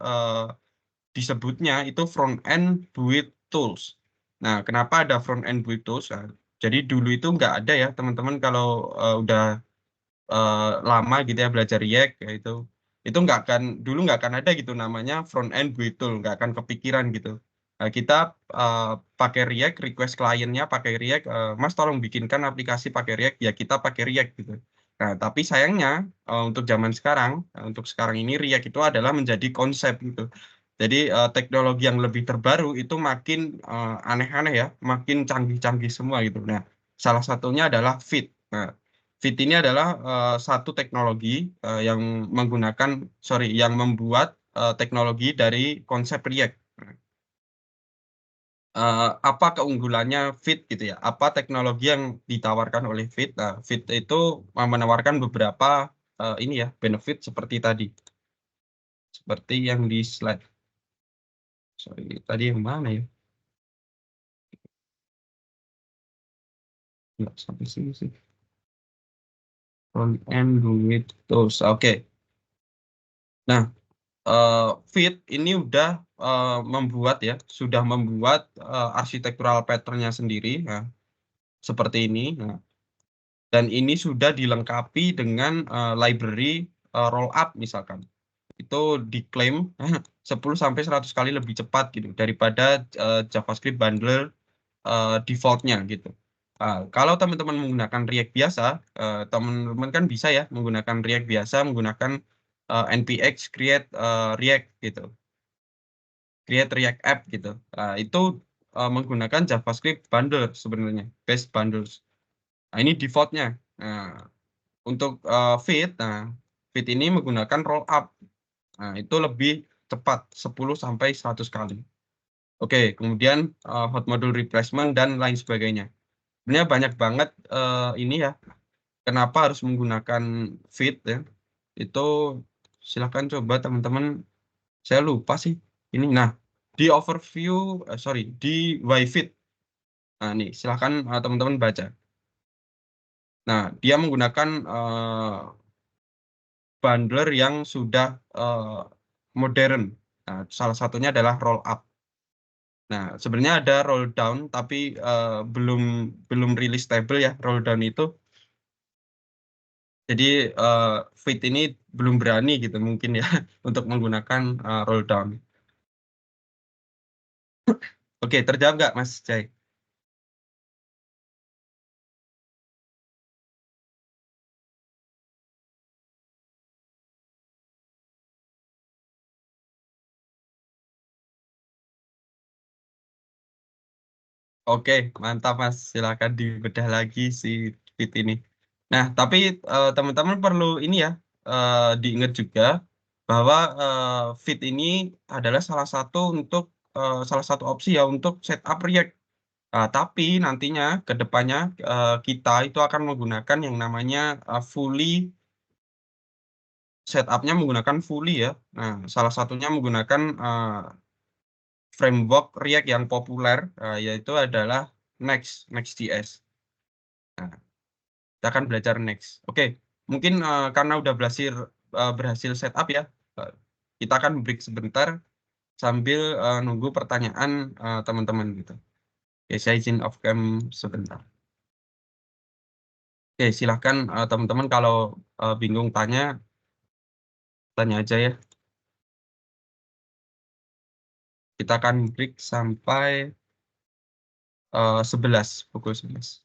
disebutnya itu front end build tools. Nah, kenapa ada front end build tools? Nah, jadi dulu itu nggak ada ya teman-teman kalau udah lama gitu ya belajar React ya itu nggak akan dulu nggak akan ada gitu namanya front end build tool, nggak akan kepikiran gitu. Nah, kita uh, pakai React, request kliennya pakai React, Mas tolong bikinkan aplikasi pakai React, ya kita pakai React gitu. Nah, tapi sayangnya untuk zaman sekarang, untuk sekarang ini React itu adalah menjadi konsep gitu. Jadi teknologi yang lebih terbaru itu makin aneh-aneh ya, makin canggih-canggih semua gitu. Nah, salah satunya adalah Vite. Nah, Vite ini adalah satu teknologi yang menggunakan, yang membuat teknologi dari konsep React. Apa keunggulannya Vite gitu ya? Apa teknologi yang ditawarkan oleh Vite? Nah, Vite itu menawarkan beberapa ini ya benefit seperti tadi, seperti yang di slide. Sorry, tadi yang mana ya? Nggak sampai sini sih. Front end with tools. Oke. Nah, Fit ini udah sudah membuat arsitektural pattern-nya sendiri, nah, seperti ini. Nah, dan ini sudah dilengkapi dengan library rollup misalkan. Itu diklaim 10-100 kali lebih cepat gitu daripada JavaScript bundler default-nya gitu. Kalau teman-teman menggunakan React biasa, teman-teman kan bisa ya menggunakan React biasa, menggunakan npx create React gitu, create React app gitu. Itu menggunakan JavaScript bundle sebenarnya, base bundles. Nah, ini defaultnya. Nah, untuk Fit ini menggunakan rollup. Nah, itu lebih cepat 10 sampai 100 kali. Oke, kemudian hot module replacement dan lain sebagainya. Sebenarnya banyak banget ini ya. Kenapa harus menggunakan Fit ya? Itu silahkan coba teman-teman. Saya lupa sih ini. Nah, di overview, sorry, di YFit. Nah, ini silahkan teman-teman baca. Nah, dia menggunakan bundler yang sudah modern. Nah, salah satunya adalah roll up. Nah, sebenarnya ada roll down, tapi belum belum rilis stable ya roll down itu. Jadi eh, Fit ini belum berani gitu mungkin ya untuk menggunakan roll down. Oke, terjawab nggak Mas Jai? Oke, mantap Mas. Silakan dibedah lagi si Fit ini. Nah, tapi teman-teman perlu ini ya diingat juga bahwa Fit ini adalah salah satu opsi ya untuk setup React. Tapi nantinya ke depannya kita itu akan menggunakan yang namanya setupnya menggunakan fully ya. Nah, salah satunya menggunakan framework React yang populer yaitu adalah Next.js. Nah, kita akan belajar Next. Oke, mungkin karena udah berhasil setup ya, eh, kita akan break sebentar sambil nunggu pertanyaan teman-teman gitu. Oke, saya izin off cam sebentar. Oke, silahkan teman-teman kalau bingung tanya, tanya aja ya. Kita akan break sampai 11, pukul 11.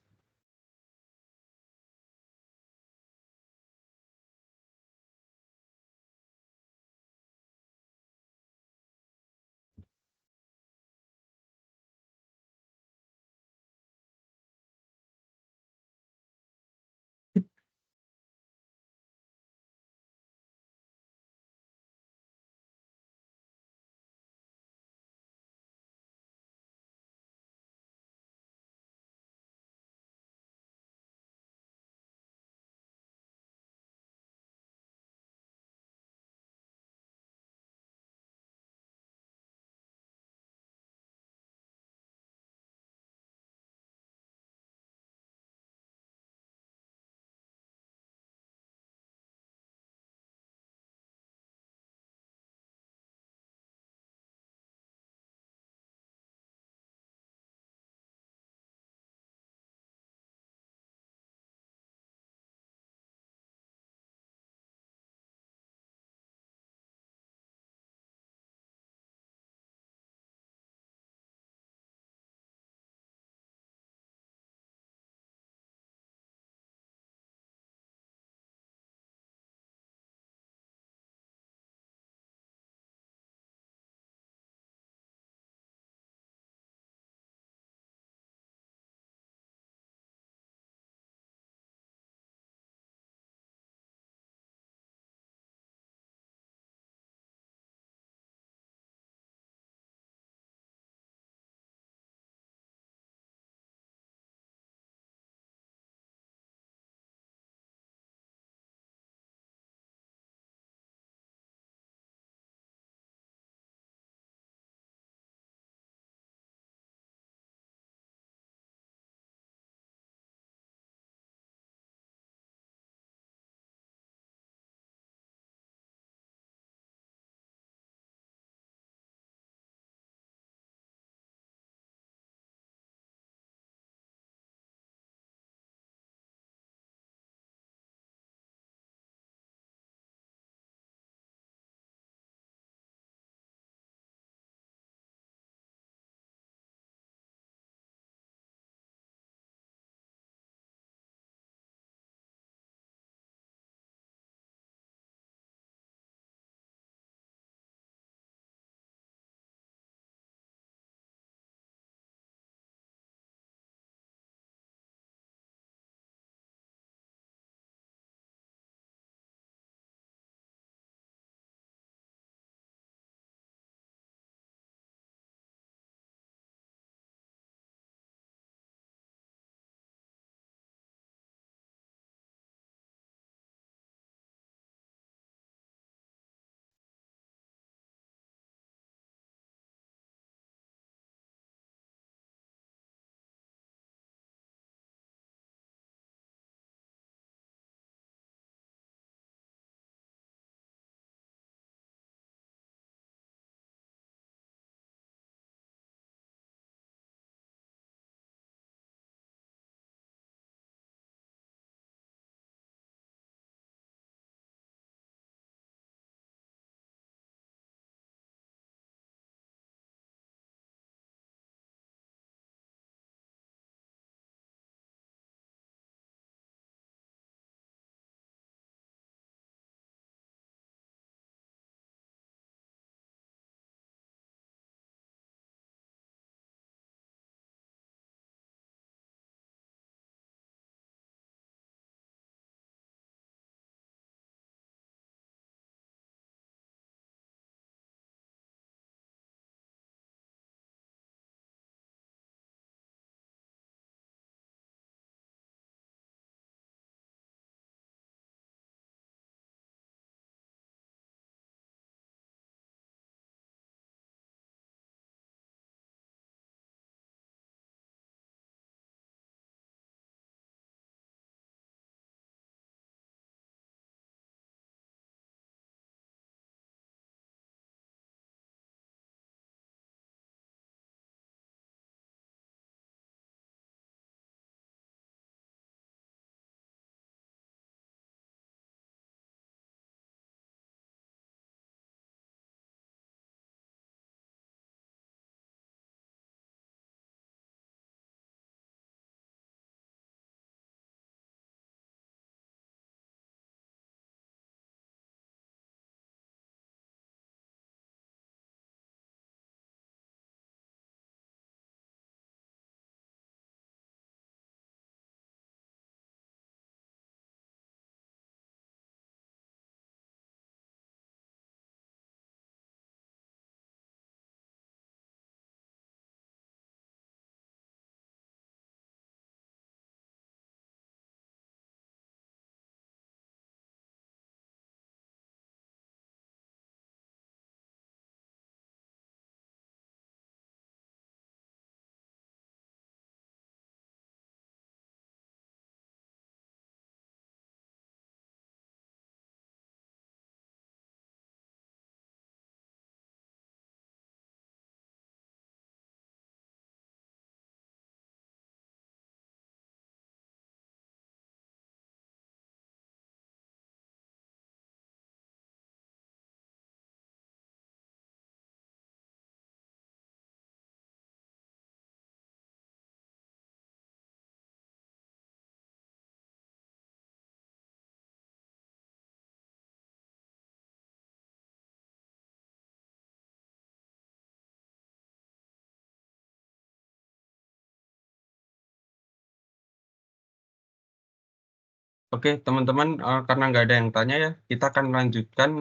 Oke, teman-teman, karena nggak ada yang tanya ya, kita akan lanjutkan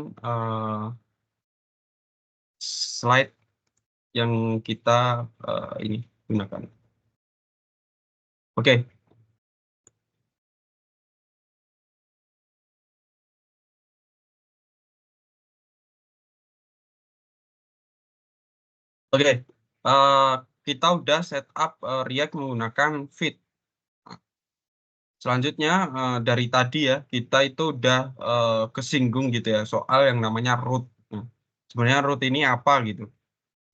slide yang kita ini gunakan. Oke. Oke, kita udah setup React menggunakan Vite. Selanjutnya dari tadi ya kita itu udah kesinggung gitu ya soal yang namanya root. Nah, sebenarnya root ini apa gitu?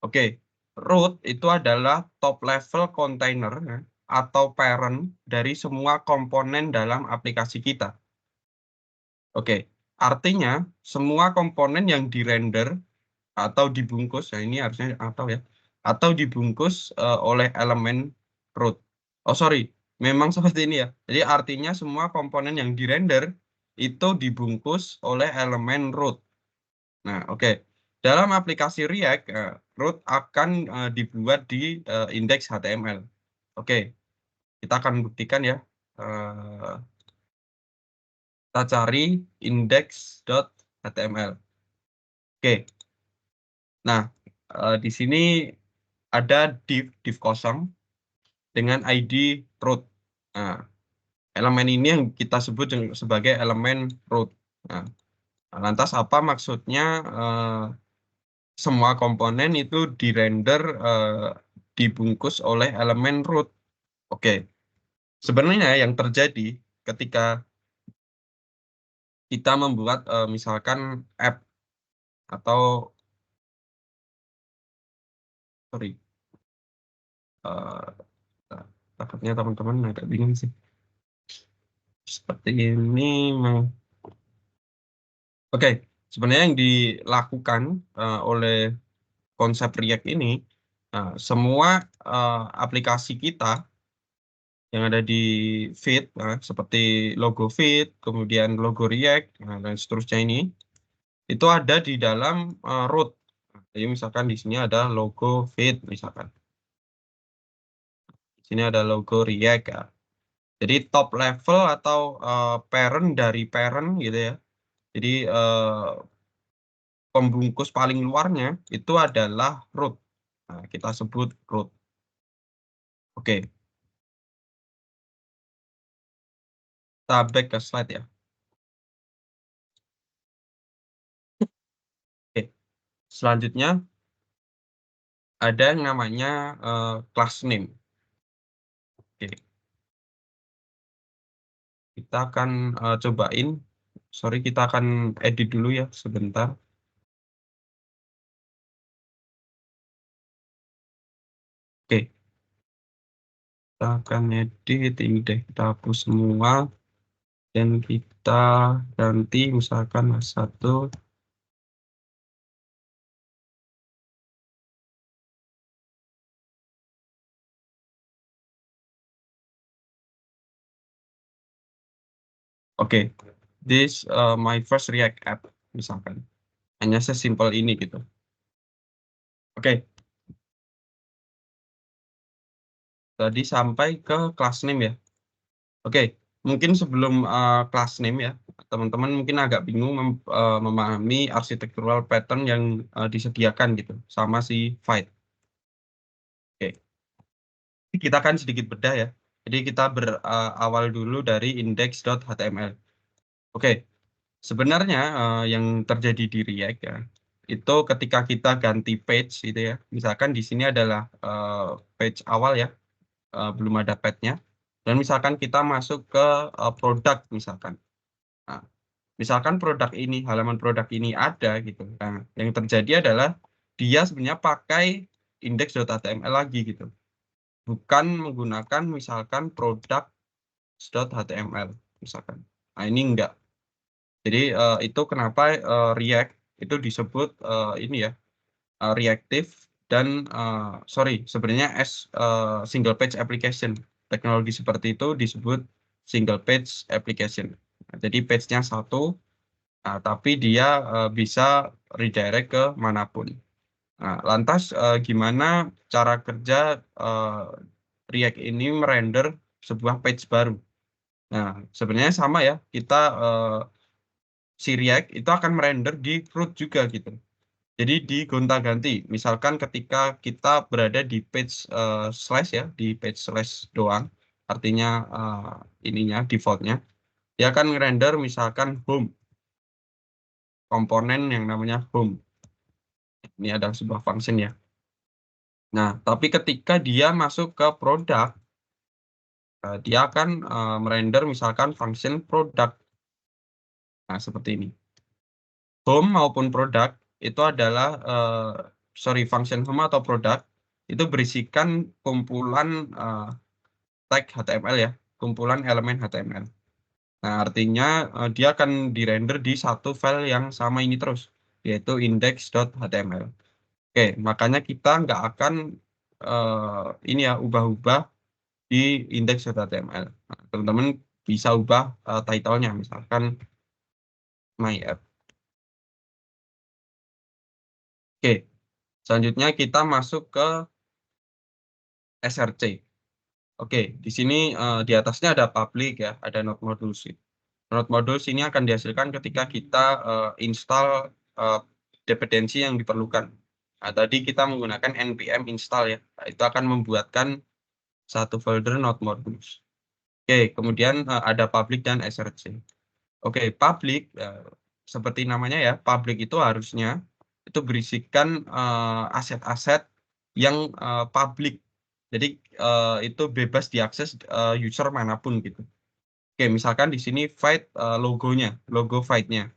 Oke, root itu adalah top level container ya, atau parent dari semua komponen dalam aplikasi kita. Oke, artinya semua komponen yang dirender atau dibungkus, ya ini harusnya atau ya, atau dibungkus oleh elemen root. Oh sorry, memang seperti ini ya. Jadi artinya semua komponen yang dirender itu dibungkus oleh elemen root. Nah, oke. Dalam aplikasi React, root akan dibuat di indeks HTML. Oke, kita akan buktikan ya. Kita cari index.html. Oke. Nah, di sini ada div kosong dengan ID root. Nah, elemen ini yang kita sebut sebagai elemen root. Nah, lantas apa maksudnya semua komponen itu dirender dibungkus oleh elemen root? Oke, sebenarnya yang terjadi ketika kita membuat misalkan app atau sorry, takutnya teman-teman agak bingung sih. Seperti ini. Oke, sebenarnya yang dilakukan oleh konsep React ini, semua aplikasi kita yang ada di Vite, seperti logo Vite, kemudian logo React, dan seterusnya ini, itu ada di dalam root. Jadi misalkan di sini ada logo Vite, misalkan. Di sini ada logo React, ya. Jadi top level atau parent dari parent gitu ya. Jadi pembungkus paling luarnya itu adalah root. Nah, kita sebut root. Oke, kita back ke slide ya. Oke, selanjutnya ada yang namanya class name. Oke, kita akan cobain. Sorry, kita akan edit dulu ya sebentar. Oke, kita akan edit ini deh. Kita hapus semua dan kita ganti misalkan satu. Oke, this my first React app misalkan. Hanya sesimpel ini gitu. Oke, tadi sampai ke class name ya. Oke, mungkin sebelum class name ya, teman-teman mungkin agak bingung memahami architectural pattern yang disediakan gitu sama si Vite. Oke, kita kan sedikit bedah ya. Jadi kita berawal dulu dari index.html. Oke, sebenarnya yang terjadi di React ya, itu ketika kita ganti page gitu ya. Misalkan di sini adalah page awal ya, belum ada page-nya. Dan misalkan kita masuk ke produk misalkan. Nah, misalkan produk ini, halaman produk ini ada gitu. Nah, yang terjadi adalah dia sebenarnya pakai index.html lagi gitu. Bukan menggunakan misalkan product.html misalkan. Nah, ini enggak. Jadi itu kenapa React itu disebut ini ya, reactive dan sorry, sebenarnya as single page application. Teknologi seperti itu disebut single page application. Nah, jadi page-nya satu, tapi dia bisa redirect ke manapun. Nah, lantas gimana cara kerja React ini merender sebuah page baru? Nah, sebenarnya sama ya, kita si React itu akan merender di root juga gitu. Jadi digonta-ganti. Misalkan ketika kita berada di page slash ya, di page slash doang, artinya ininya defaultnya, dia akan render misalkan home, komponen yang namanya home. Ini adalah sebuah function ya. Nah, tapi ketika dia masuk ke produk, dia akan merender misalkan function product. Nah, seperti ini. Home maupun produk itu adalah function home atau produk itu berisikan kumpulan tag HTML ya, kumpulan elemen HTML. Nah, artinya dia akan dirender di satu file yang sama ini terus, yaitu index.html. Oke, makanya kita nggak akan ini ya ubah-ubah di index.html. Nah, teman-teman bisa ubah title-nya, misalkan my app. Oke, selanjutnya kita masuk ke src. Oke, di sini di atasnya ada public ya, ada node modules. Node modules ini akan dihasilkan ketika kita install dependensi yang diperlukan. Nah, tadi kita menggunakan npm install ya, nah, itu akan membuatkan satu folder node modules. Oke, kemudian ada public dan src. Oke, public seperti namanya ya, public itu harusnya itu berisikan aset-aset yang public. Jadi itu bebas diakses user manapun gitu. Oke, misalkan di sini Fight logonya, logo Fight-nya.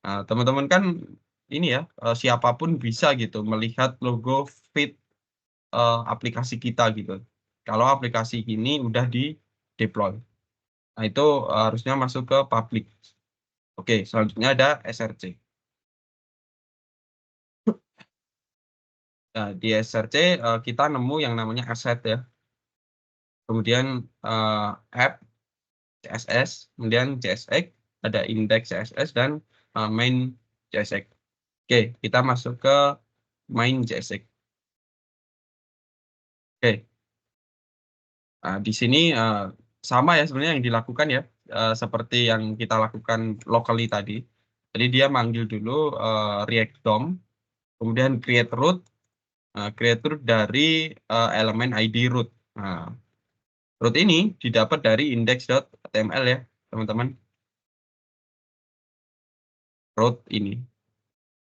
Nah, teman-teman kan ini ya, siapapun bisa gitu melihat logo Fit aplikasi kita gitu. Kalau aplikasi ini udah di deploy. Nah, itu harusnya masuk ke public. Oke, selanjutnya ada src. Nah, di src kita nemu yang namanya asset ya. Kemudian app CSS, kemudian JSX, ada index CSS dan main JSX. Oke, kita masuk ke main JSX. Oke, nah, di sini sama ya sebenarnya yang dilakukan ya, seperti yang kita lakukan locally tadi. Jadi dia manggil dulu React DOM, kemudian create root dari elemen ID root. Nah, root ini didapat dari index.html ya, teman-teman. Root ini.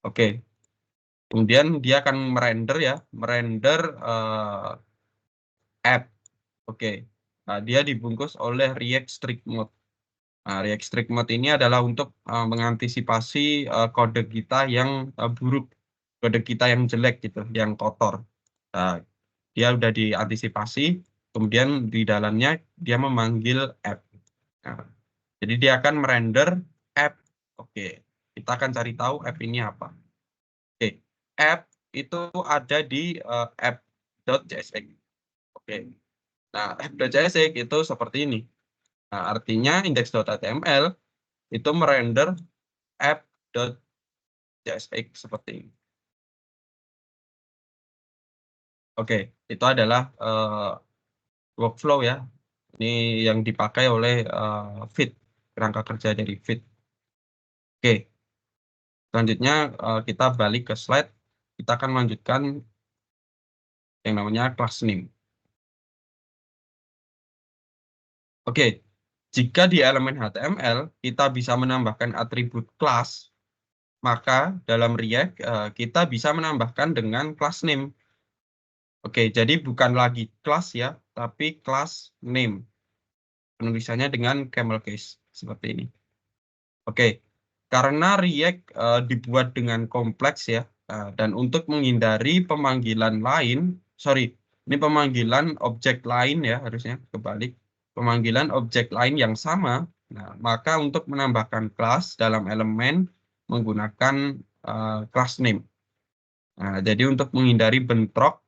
Oke. Kemudian dia akan merender ya, merender app. Oke. Nah, dia dibungkus oleh React Strict Mode. Nah, React Strict Mode ini adalah untuk mengantisipasi kode kita yang buruk, kode kita yang jelek gitu, yang kotor. Nah, dia udah diantisipasi, kemudian di dalamnya dia memanggil app. Nah, jadi dia akan merender app. Oke, kita akan cari tahu app ini apa. Oke, app itu ada di app.jsx. Oke, nah app.jsx itu seperti ini. Nah, artinya index.html itu merender app.jsx seperti ini. Oke, itu adalah workflow ya. Ini yang dipakai oleh Fit, kerangka kerja dari Fit. Oke, selanjutnya kita balik ke slide. Kita akan melanjutkan yang namanya class name. Oke, jika di elemen HTML kita bisa menambahkan atribut class, maka dalam React kita bisa menambahkan dengan class name. Oke, jadi bukan lagi class ya, tapi class name. Penulisannya dengan camel case seperti ini. Oke, karena React dibuat dengan kompleks ya, dan untuk menghindari pemanggilan lain, ini pemanggilan objek lain ya, harusnya kebalik. Pemanggilan objek lain yang sama, nah, maka untuk menambahkan kelas dalam elemen menggunakan class name. Nah, jadi untuk menghindari bentrok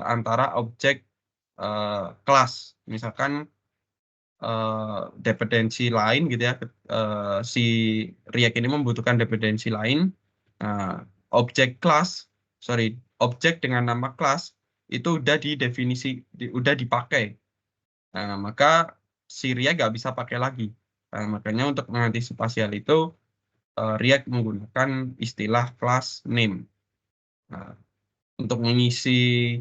antara objek kelas, misalkan dependensi lain gitu ya, si React ini membutuhkan dependensi lain, objek kelas, objek dengan nama kelas itu udah didefinisi, udah dipakai. Nah, maka si React nggak bisa pakai lagi. Nah, makanya untuk mengantisipasi hal itu, React menggunakan istilah class name. Nah, untuk mengisi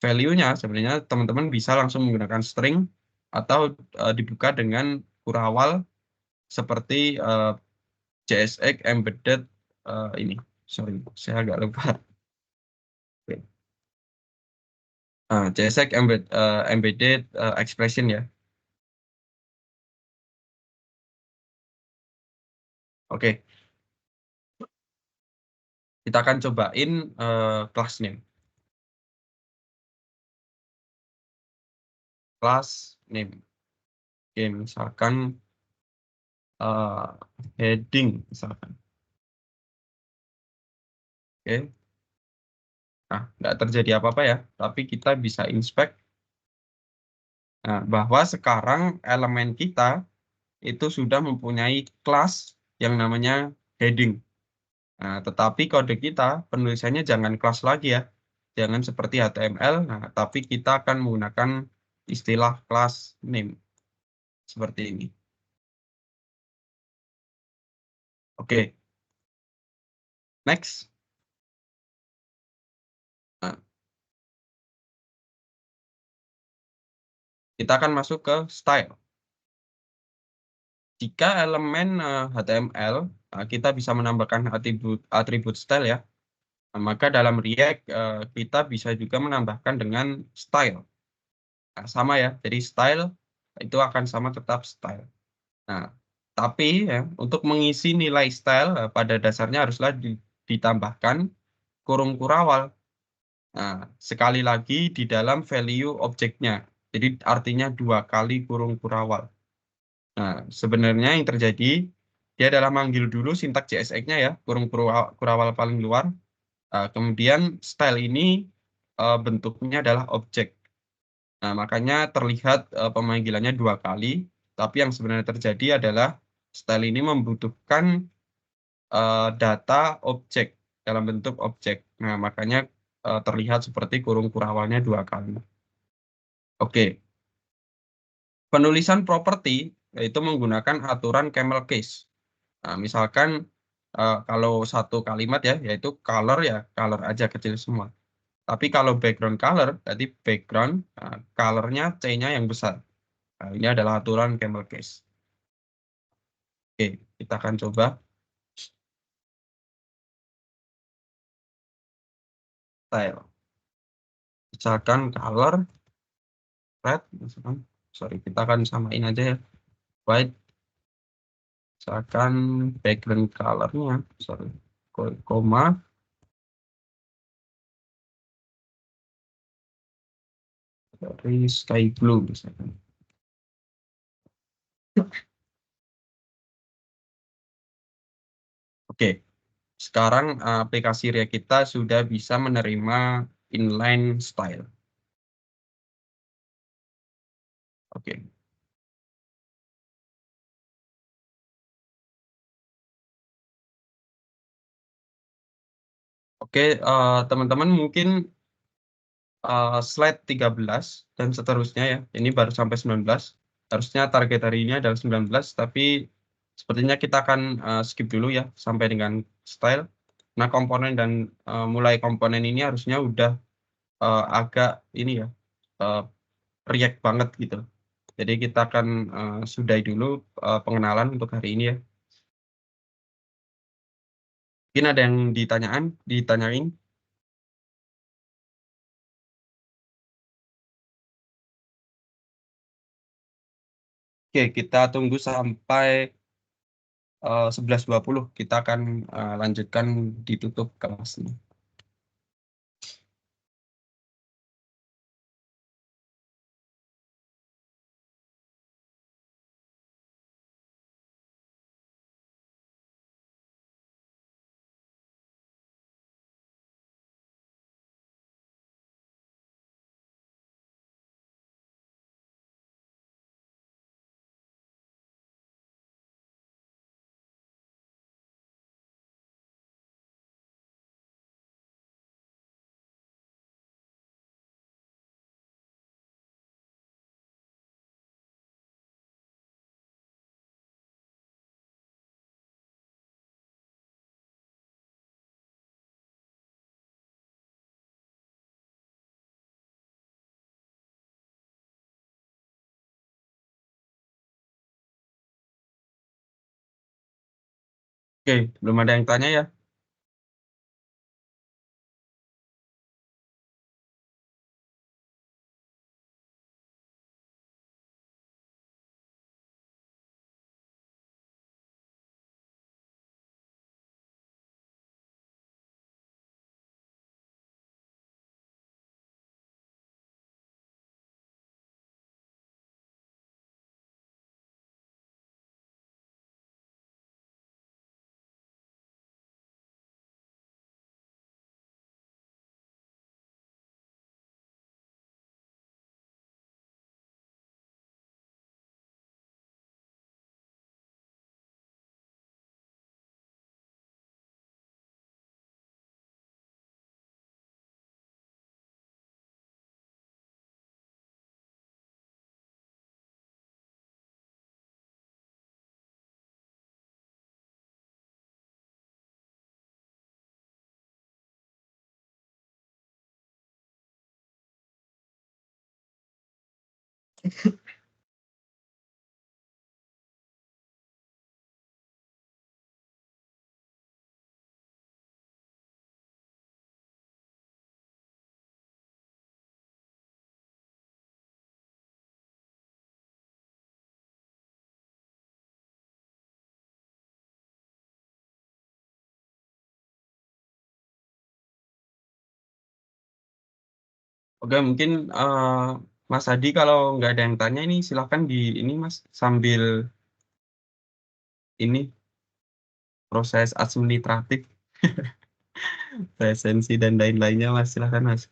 value-nya, sebenarnya teman-teman bisa langsung menggunakan string atau dibuka dengan kurawal seperti JSX embedded ini. Sorry, saya agak lupa. Oke. JSX embedded expression ya. Oke, kita akan cobain class name. Class name. Oke, misalkan heading misalkan. Oke. Nah, nggak terjadi apa-apa ya, tapi kita bisa inspect bahwa sekarang elemen kita itu sudah mempunyai kelas yang namanya heading. Nah, tetapi kode kita penulisannya jangan kelas lagi ya, jangan seperti HTML. Nah, tapi kita akan menggunakan istilah class name seperti ini. Oke, next. Nah, kita akan masuk ke style. Jika elemen HTML kita bisa menambahkan atribut style ya. Nah, maka dalam React kita bisa juga menambahkan dengan style. Nah, sama ya. Jadi style itu akan sama tetap style. Nah, tapi ya untuk mengisi nilai style pada dasarnya haruslah ditambahkan kurung kurawal. Nah, sekali lagi di dalam value objeknya. Jadi artinya 2 kali kurung kurawal. Nah, sebenarnya yang terjadi dia adalah manggil dulu sintak JSX-nya ya, kurung kurawal paling luar. Kemudian style ini bentuknya adalah objek. Nah, makanya terlihat pemanggilannya 2 kali, tapi yang sebenarnya terjadi adalah style ini membutuhkan data objek dalam bentuk objek. Nah, makanya terlihat seperti kurung kurawalnya 2 kali. Oke, penulisan properti yaitu menggunakan aturan camel case. Nah, misalkan kalau satu kalimat ya, yaitu color ya, color aja kecil semua. Tapi kalau background color, berarti background colornya C-nya yang besar. Nah, ini adalah aturan camel case. Oke, kita akan coba. Style. Misalkan color, red, misalkan. Sorry, kita akan samain aja ya. White, misalkan background colornya, sorry, koma, dari sky blue misalkan. Oke, sekarang aplikasi React kita sudah bisa menerima inline style. Oke. Oke, teman-teman mungkin slide 13 dan seterusnya ya. Ini baru sampai 19. Harusnya target hari ini adalah 19, tapi sepertinya kita akan skip dulu ya sampai dengan style. Nah, komponen dan mulai komponen ini harusnya udah agak ini ya, React banget gitu. Jadi kita akan sudahi dulu pengenalan untuk hari ini ya. Mungkin ada yang ditanyain. Oke, kita tunggu sampai 11.20 kita akan lanjutkan ditutup kelasnya. Oke, belum ada yang tanya ya? Oke, mungkin Mas Adi kalau nggak ada yang tanya ini silahkan di ini Mas sambil ini proses administratif, presensi dan lain-lainnya Mas, silahkan Mas.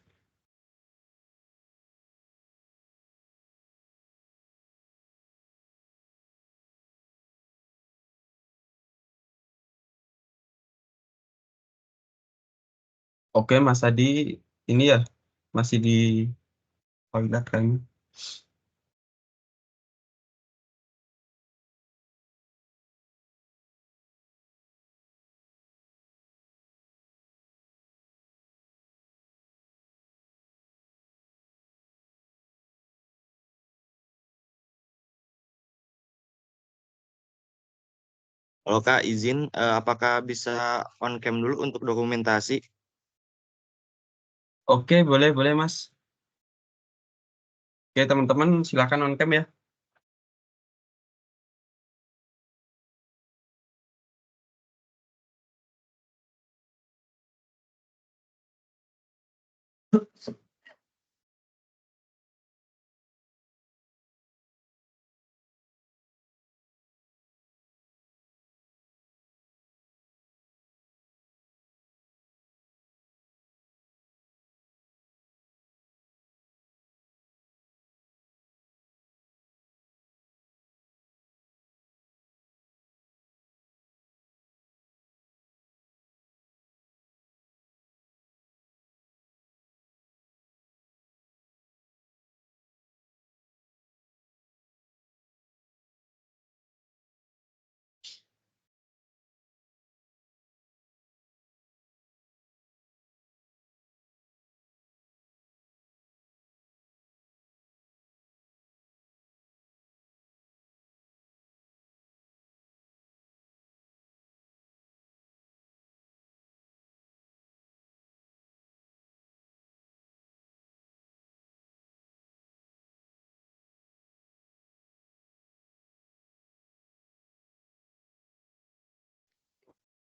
Oke Mas Adi, ini ya masih di toilet kan? Kalau Kak izin, apakah bisa on cam dulu untuk dokumentasi? Oke, boleh boleh Mas. Oke teman-teman silahkan on cam ya.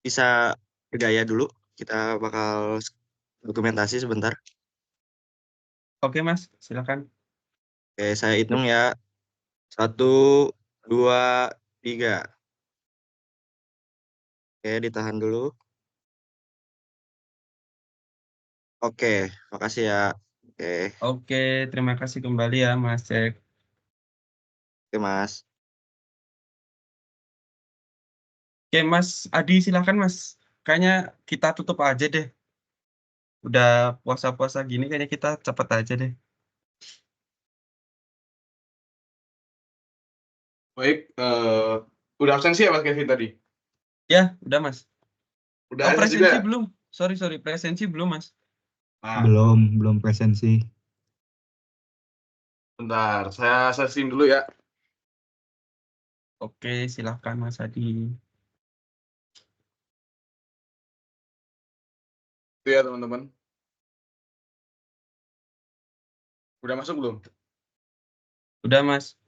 Bisa bergaya dulu, kita bakal dokumentasi sebentar. Oke Mas, silahkan. Oke, saya hitung ya. 1, 2, 3. Oke, ditahan dulu. Oke, makasih ya. Oke, Oke, terima kasih kembali ya Mas Cek. oke Mas. Oke Mas Adi silahkan Mas. Kayaknya kita tutup aja deh. Udah puasa-puasa gini kayaknya kita cepet aja deh. Baik, udah absensi ya Mas Kevin tadi? Ya, udah Mas. Udah Oh, ada juga? presensi belum. Sorry, sorry. Presensi belum Mas. Nah, Belum presensi. bentar, saya sim dulu ya. Oke, silahkan Mas Adi. Itu ya teman-teman. Udah masuk belum? Udah, Mas.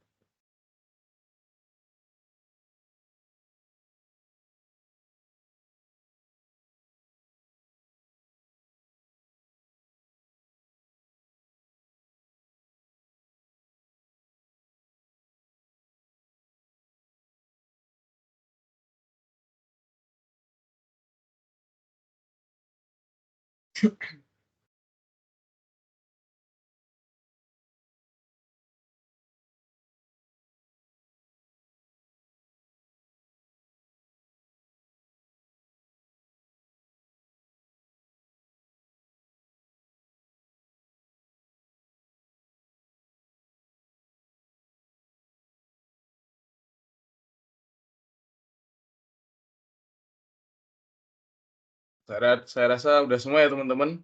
Saya rasa udah semua ya teman-teman.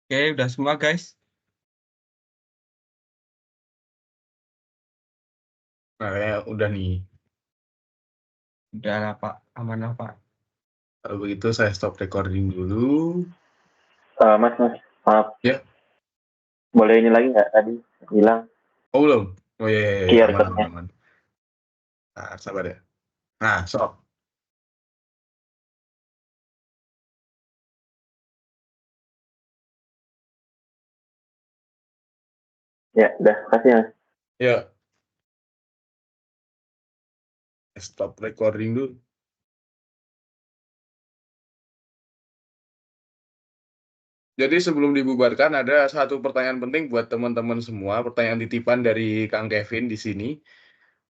Oke, udah semua, guys. Nah, ya udah nih. Udah lah, Pak. Aman lah, Pak. Kalau begitu saya stop recording dulu. Mas, maaf. Ya. Boleh ini lagi nggak tadi bilang? Oh belum? Oh iya, Iya, aman, recordnya. aman. Nah, sabar ya. Nah, stop. Ya, udah. Kasih Mas. Ya. Stop recording dulu. Jadi sebelum dibubarkan ada satu pertanyaan penting buat teman-teman semua, pertanyaan titipan dari Kang Kevin di sini.